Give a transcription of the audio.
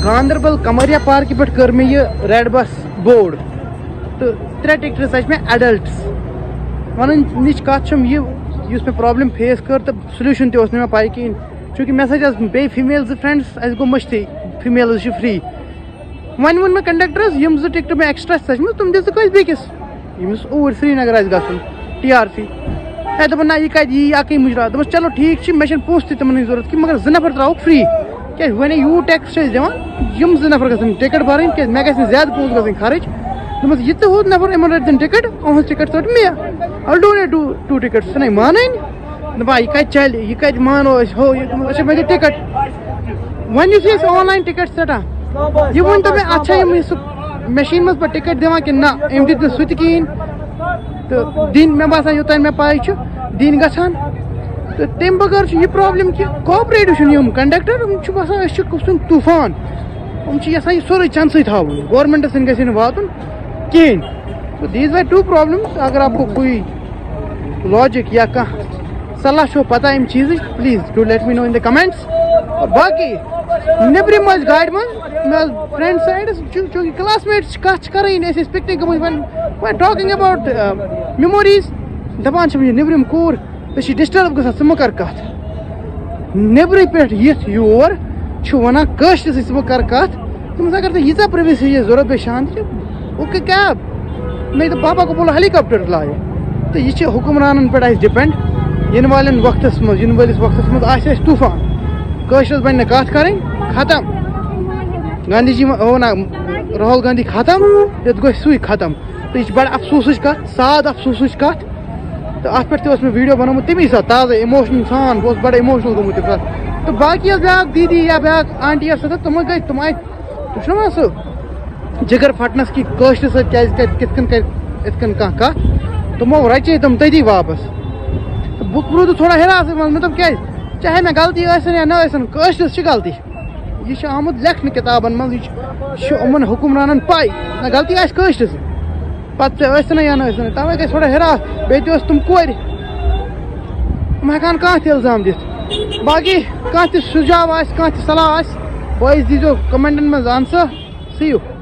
Ganderbal کمریا park پہ کر میں یہ ریڈ بس بورڈ تو 3 ٹکٹ سا ایڈلٹس ون نش کت یہ پرابلم فیس کر تو سلیوشن تہ میں پائی کہین چونکہ مے سب بی فیمیل 2 فرینڈس اس گو مشتی فیمیل فری ون وون میں کنڈکٹرس یم 2 ٹکٹ میں ایکسٹرا سچم تم دس بیکس یمس اور سری نگر آس گھن TRC دپن نا یہ کت یہ اکی مجرا دس چلو ٹھیک مے پونسہ تمن ضرورت مگر 2 نفر تراؤ فری کیا ون یوت ٹیکس دم 2 نفر گھن ٹکٹ برن کی مے گھن زیادہ پونس گھن خرچ دس یہ تو نفر ان رٹن ٹکٹ اہم ٹکٹ ژٹ مے I'll donate 2 tickets سہ مانن دپان یہ کت چل یہ کت مانو ہو اچھا مے ٹکٹ ون یس آن لائن ٹکٹ ژٹان یہ ون تو مے اچھا سہ مشین مز پہ ٹکٹ دان کہ نا ام دت سہ تہ کہین تو دن مے باسان یوتان مے پائی دن گژھان تو تم بغیر یہ پرابلم کہ کوآپریٹو کنڈکٹر باسان کسن طوفان یسان یہ سورے چند سی تھاون گورمنٹس گھن واتن کہین تو دیز آر 2 پرابلمس اگر آپ کو کوئی لاجک یا صلاح چھو پتہ ام چیز please do let me know in the comments اور باقی نبرم گاڑی من فرینڈ سائڈ چونکہ کلاس میٹس کت کریں پکنک گمت ٹاکنگ اباؤٹ میموریز دپان نبرم کور ژے ڈسٹرب گژھان ژٕ مہ کر کت نبر پہ یتھ یور ونان کٲشرس ژٕ مہ کر کت تمس اگر ژےٚ ییٖژاہ پریویسی ضرورت بے شانتی اوکے کیب نہیں تو پاپا کو بولو ہیلی کاپٹر لائے تو یہ حکمرانن پہ ڈپینڈ ین والن وقتس مز ین ولس وقتس مز آسہِ اَسہِ طوفان کٲشرس بنہِ نہٕ کتھ کرٕنۍ ختم گاندھی جی ونان راہل گاندھی ختم یت گوٚژھ سُے ختم تو یہ بڑ افسوسٕچ کتھ ساد افسوسٕچ کتھ تو ات پہ تہ مے ویڈیو بنومت تمی سات تازہ ایموشنل سان بہت بڑا ایموشنل گوٚمُت تمہِ ساتہٕ تو باقی بیاکھ دیدی یا بیاکھ آنٹی سۭتۍ تم گئی تم آئی تم چھُنہ سُہ جگر پھٹنس کی کٲشرِ سۭتۍ کیازِ کر کتھ کن کر اتھ کن کانٛہہ کتھ تمو رچے تم تتی واپس تو بہٕ روٗدُس تھوڑا حراس منٛز مےٚ دوٚپ کیازِ چاہے مےٚ غلطی ٲسِن یا نہ ٲسِن کٲشرِس چھِ غلطی یہ چھُ آمُت لیکھنہٕ کِتابن منٛز یہ چھُ یِمن حُکمرانن پاے نہ غلطی آسہِ کٲشرِس پتہٕ ژےٚ ٲسِنہ یا نہ ٲسِنہ توے گژھِ تھوڑا حراس بیٚیہِ تہِ ٲس تِم کورِ یِم ہٮ۪کہن کانٛہہ تہِ الزام دِتھ باقی کانٛہہ تہِ سُجاو آسہِ کانٛہہ تہِ صلاح آسہِ بٲیِس دیٖزیو کمنٹن منٛز آنسر سی یوٗ